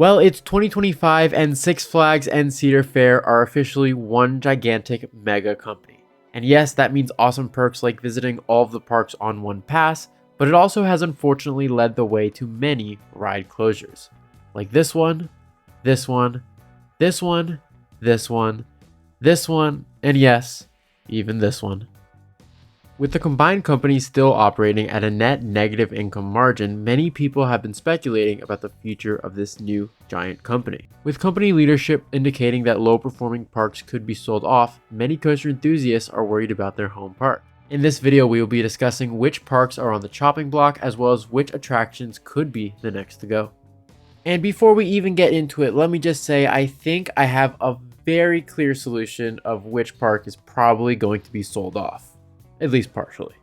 Well, it's 2025 and Six Flags and Cedar Fair are officially one gigantic mega company. And yes, that means awesome perks like visiting all of the parks on one pass, but it also has unfortunately led the way to many ride closures. Like this one, this one, this one, this one, this one, and yes, even this one. With the combined company still operating at a net negative income margin, many people have been speculating about the future of this new giant company. With company leadership indicating that low-performing parks could be sold off, many coaster enthusiasts are worried about their home park. In this video, we will be discussing which parks are on the chopping block as well as which attractions could be the next to go. And before we even get into it, let me just say I think I have a very clear solution of which park is probably going to be sold off. At least partially.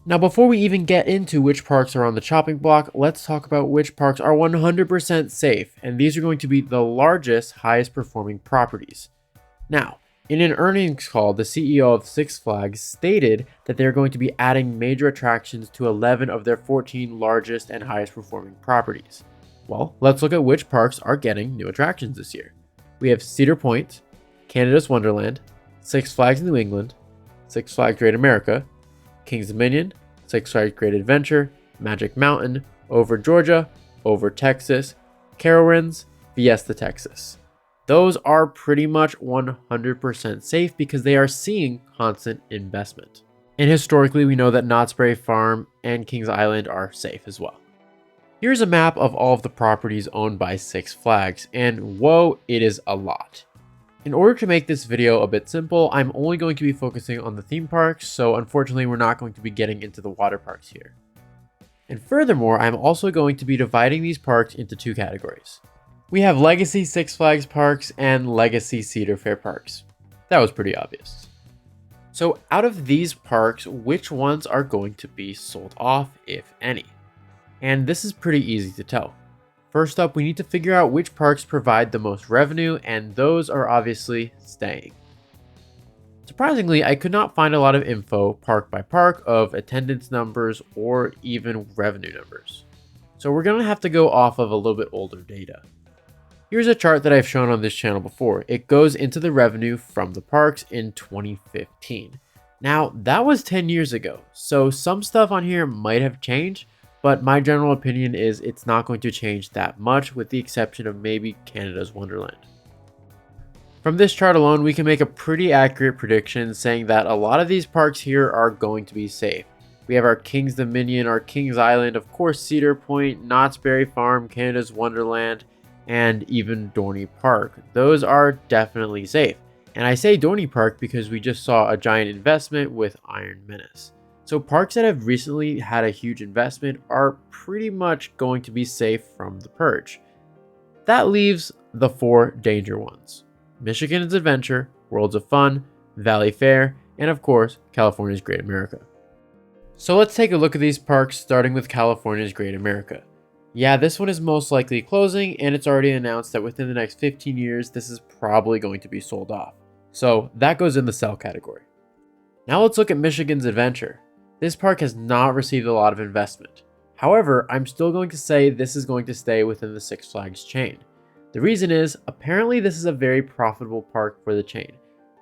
Now, before we even get into which parks are on the chopping block, let's talk about which parks are 100% safe, and these are going to be the largest, highest performing properties. Now, in an earnings call, the CEO of Six Flags stated that they're going to be adding major attractions to 11 of their 14 largest and highest performing properties. Well, let's look at which parks are getting new attractions this year. We have Cedar Point, Canada's Wonderland, Six Flags New England, Six Flags Great America, Kings Dominion, Six Flags Great Adventure, Magic Mountain, Over Georgia, Over Texas, Carowinds, Fiesta Texas. Those are pretty much 100% safe because they are seeing constant investment. And historically, we know that Knott's Berry Farm and Kings Island are safe as well. Here's a map of all of the properties owned by Six Flags, and whoa, it is a lot. In order to make this video a bit simple, I'm only going to be focusing on the theme parks, so unfortunately we're not going to be getting into the water parks here. And furthermore, I'm also going to be dividing these parks into two categories. We have Legacy Six Flags parks and Legacy Cedar Fair parks. That was pretty obvious. So out of these parks, which ones are going to be sold off, if any? And this is pretty easy to tell. First up, we need to figure out which parks provide the most revenue, and those are obviously staying. Surprisingly, I could not find a lot of info park by park of attendance numbers or even revenue numbers. So we're going to have to go off of a little bit older data. Here's a chart that I've shown on this channel before. It goes into the revenue from the parks in 2015. Now, that was 10 years ago, so some stuff on here might have changed, but my general opinion is it's not going to change that much with the exception of maybe Canada's Wonderland. From this chart alone, we can make a pretty accurate prediction saying that a lot of these parks here are going to be safe. We have our Kings Dominion, our Kings Island, of course Cedar Point, Knott's Berry Farm, Canada's Wonderland, and even Dorney Park. Those are definitely safe. And I say Dorney Park because we just saw a giant investment with Iron Menace. So parks that have recently had a huge investment are pretty much going to be safe from the purge. That leaves the four danger ones: Michigan's Adventure, Worlds of Fun, Valley Fair, and of course, California's Great America. So let's take a look at these parks, starting with California's Great America. Yeah, this one is most likely closing, and it's already announced that within the next 15 years, this is probably going to be sold off. So that goes in the sell category. Now let's look at Michigan's Adventure. This park has not received a lot of investment. However, I'm still going to say this is going to stay within the Six Flags chain. The reason is, apparently this is a very profitable park for the chain.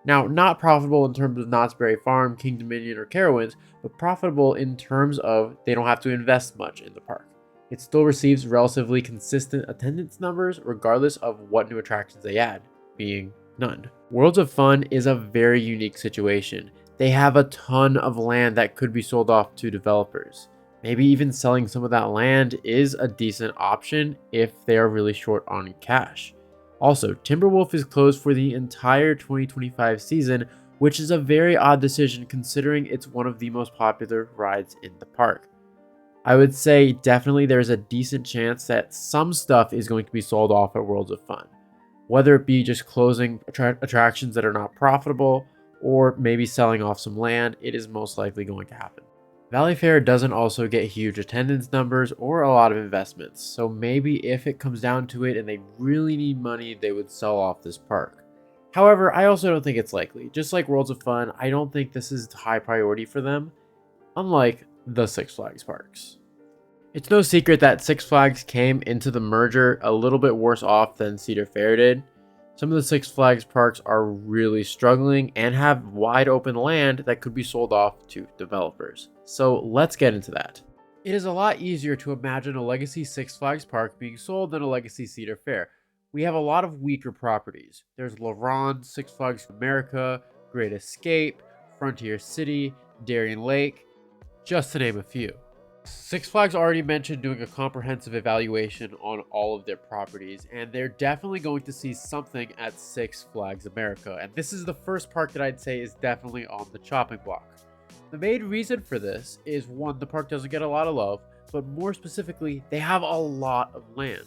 Now, not profitable in terms of Knott's Berry Farm, King Dominion, or Carowinds, but profitable in terms of they don't have to invest much in the park. It still receives relatively consistent attendance numbers regardless of what new attractions they add, being none. Worlds of Fun is a very unique situation. They have a ton of land that could be sold off to developers. Maybe even selling some of that land is a decent option if they are really short on cash. Also, Timberwolf is closed for the entire 2025 season, which is a very odd decision considering it's one of the most popular rides in the park. I would say definitely there's a decent chance that some stuff is going to be sold off at Worlds of Fun. Whether it be just closing attractions that are not profitable, or maybe selling off some land, it is most likely going to happen. Valley Fair doesn't also get huge attendance numbers or a lot of investments, so maybe if it comes down to it and they really need money, they would sell off this park. However, I also don't think it's likely. Just like Worlds of Fun, I don't think this is high priority for them, unlike the Six Flags parks. It's no secret that Six Flags came into the merger a little bit worse off than Cedar Fair did. Some of the Six Flags parks are really struggling and have wide open land that could be sold off to developers. So let's get into that. It is a lot easier to imagine a legacy Six Flags park being sold than a legacy Cedar Fair. We have a lot of weaker properties. There's La Ronde, Six Flags America, Great Escape, Frontier City, Darien Lake, just to name a few. Six Flags already mentioned doing a comprehensive evaluation on all of their properties, and they're definitely going to see something at Six Flags America. And this is the first park that I'd say is definitely on the chopping block. The main reason for this is one, the park doesn't get a lot of love, but more specifically, they have a lot of land.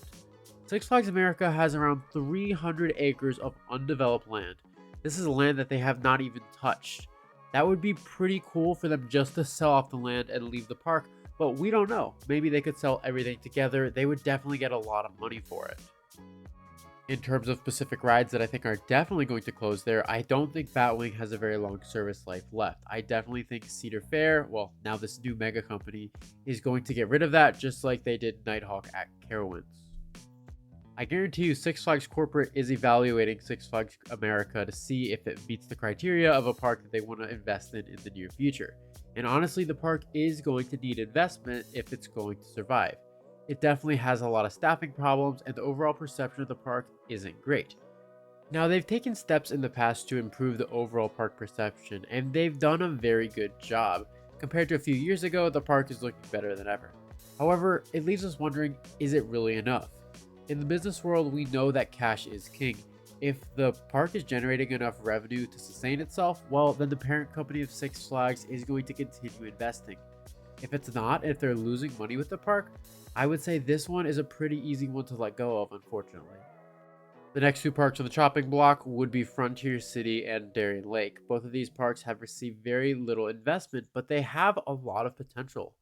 Six Flags America has around 300 acres of undeveloped land. This is land that they have not even touched. That would be pretty cool for them just to sell off the land and leave the park, but we don't know. Maybe they could sell everything together. They would definitely get a lot of money for it. In terms of specific rides that I think are definitely going to close there, I don't think Batwing has a very long service life left. I definitely think Cedar Fair, well, now this new mega company, is going to get rid of that just like they did Nighthawk at Carowinds. I guarantee you Six Flags Corporate is evaluating Six Flags America to see if it meets the criteria of a park that they want to invest in the near future. And honestly, the park is going to need investment if it's going to survive. It definitely has a lot of staffing problems, and the overall perception of the park isn't great. Now, they've taken steps in the past to improve the overall park perception, and they've done a very good job. Compared to a few years ago, the park is looking better than ever. However, it leaves us wondering, is it really enough? In the business world, we know that cash is king. If the park is generating enough revenue to sustain itself, well, then the parent company of Six Flags is going to continue investing. If it's not, if they're losing money with the park, I would say this one is a pretty easy one to let go of, unfortunately. The next two parks on the chopping block would be Frontier City and Darien Lake. Both of these parks have received very little investment, but they have a lot of potential.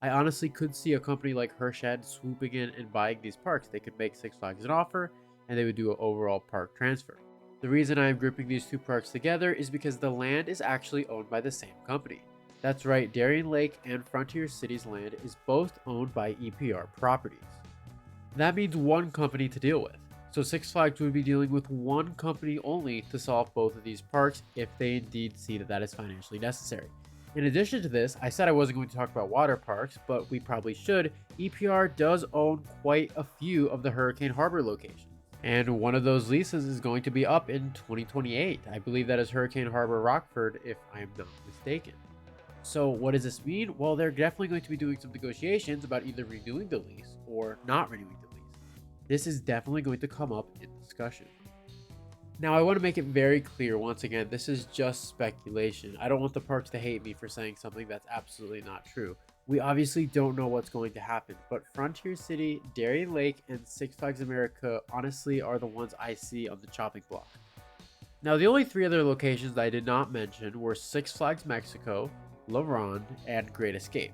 I honestly could see a company like Hershad swooping in and buying these parks. They could make Six Flags an offer, and they would do an overall park transfer. The reason I am grouping these two parks together is because the land is actually owned by the same company. That's right, Darien Lake and Frontier City's land is both owned by EPR Properties. That means one company to deal with. So Six Flags would be dealing with one company only to solve both of these parks if they indeed see that that is financially necessary. In addition to this, I said I wasn't going to talk about water parks, but we probably should. EPR does own quite a few of the Hurricane Harbor locations. And one of those leases is going to be up in 2028. I believe that is Hurricane Harbor Rockford, if I am not mistaken. So what does this mean? Well, they're definitely going to be doing some negotiations about either renewing the lease or not renewing the lease. This is definitely going to come up in discussion. Now, I want to make it very clear, once again, this is just speculation. I don't want the parks to hate me for saying something that's absolutely not true. We obviously don't know what's going to happen, but Frontier City, Darien Lake, and Six Flags America honestly are the ones I see on the chopping block. Now, the only three other locations that I did not mention were Six Flags Mexico, La Ronde, and Great Escape.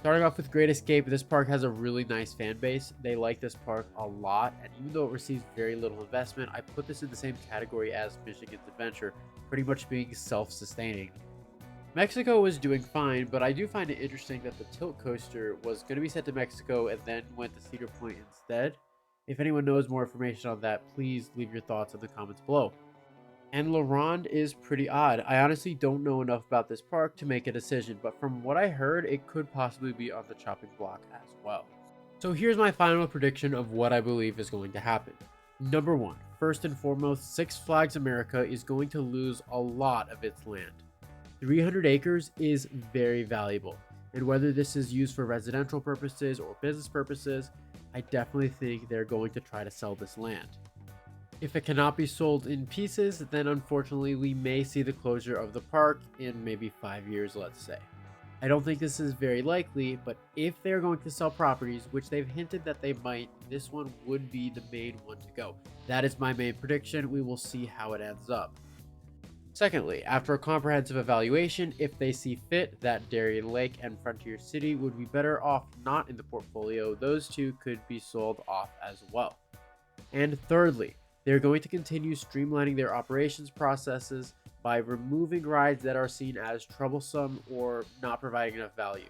Starting off with Great Escape, this park has a really nice fan base. They like this park a lot, and even though it receives very little investment, I put this in the same category as Michigan's Adventure, pretty much being self-sustaining. Mexico was doing fine, but I do find it interesting that the tilt coaster was going to be sent to Mexico and then went to Cedar Point instead. If anyone knows more information on that, please leave your thoughts in the comments below. And La Ronde is pretty odd. I honestly don't know enough about this park to make a decision, but from what I heard, it could possibly be on the chopping block as well. So here's my final prediction of what I believe is going to happen. Number one, first and foremost, Six Flags America is going to lose a lot of its land. 300 acres is very valuable, and whether this is used for residential purposes or business purposes, I definitely think they're going to try to sell this land. If it cannot be sold in pieces, then unfortunately we may see the closure of the park in maybe 5 years, let's say. I don't think this is very likely, but if they're going to sell properties, which they've hinted that they might, this one would be the main one to go. That is my main prediction. We will see how it ends up. Secondly, after a comprehensive evaluation, if they see fit that Darien Lake and Frontier City would be better off not in the portfolio, those two could be sold off as well. And thirdly, they're going to continue streamlining their operations processes by removing rides that are seen as troublesome or not providing enough value.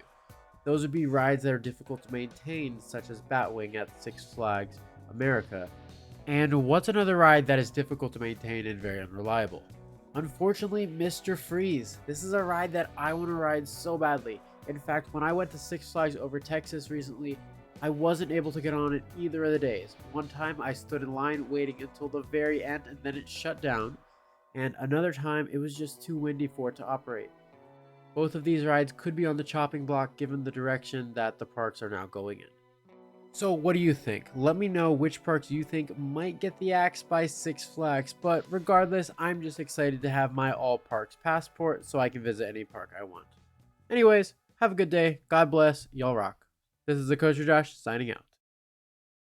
Those would be rides that are difficult to maintain, such as Batwing at Six Flags America. And what's another ride that is difficult to maintain and very unreliable? Unfortunately, Mr. Freeze. This is a ride that I want to ride so badly. In fact, when I went to Six Flags over Texas recently, I wasn't able to get on it either of the days. One time I stood in line waiting until the very end and then it shut down, and another time it was just too windy for it to operate. Both of these rides could be on the chopping block given the direction that the parks are now going in. So what do you think? Let me know which parks you think might get the axe by Six Flags, but regardless, I'm just excited to have my all parks passport so I can visit any park I want. Anyways, have a good day, God bless, y'all rock. This is the Coaster Josh signing out.